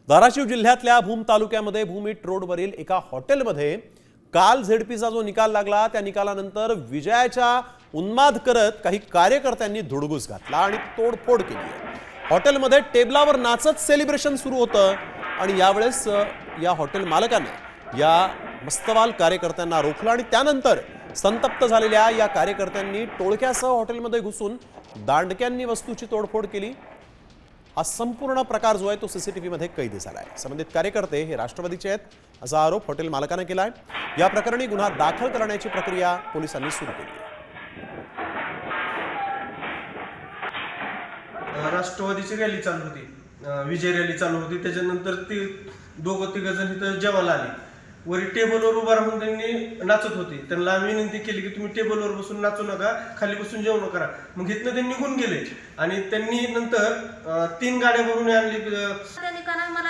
धाराशिव जिल्ह्यातल्या भूम तालुक्यामध्ये भूमिट रोडवरील एका हॉटेलमध्ये काल झेडपीचा जो निकाल लागला त्या निकालानंतर विजयाचा उन्माद करत काही कार्यकर्त्यांनी धुडगूस घातला आणि तोडफोड केली। हॉटेलमध्ये टेबलावर नाचत सेलिब्रेशन सुरू होतं आणि यावेळेस या हॉटेल मालकाने या मस्तवाल कार्यकर्त्यांना रोखलं आणि त्यानंतर संतप्त झालेल्या या कार्यकर्त्यांनी टोळक्यासह हॉटेलमध्ये घुसून दांडक्यांनी वस्तूची तोडफोड केली। हा संपूर्ण प्रकार जो आहे तो सीसीटीव्ही मध्ये कैद झाला आहे। संबंधित कार्यकर्ते हे राष्ट्रवादीचे आहेत असा आरोप हॉटेल मालकाने केला आहे। या प्रकरणी गुन्हा दाखल करण्याची प्रक्रिया पोलिसांनी सुरू केली आहे। राष्ट्रवादीची रॅली चालू होती, विजय रॅली चालू होती। त्याच्यानंतर ते दोघं तिघ जण इथं जेवायला आले। वरी टेबलवर उभा राहून त्यांनी नाचत होते। त्यांना विनंती केली की तुम्ही टेबलवर बसून नाचू नका, खाली बसून जेवण करा। मग इथनं ते निघून गेले आणि त्यांनी नंतर 3 गाड्या भरून आणली। त्या निकाला मला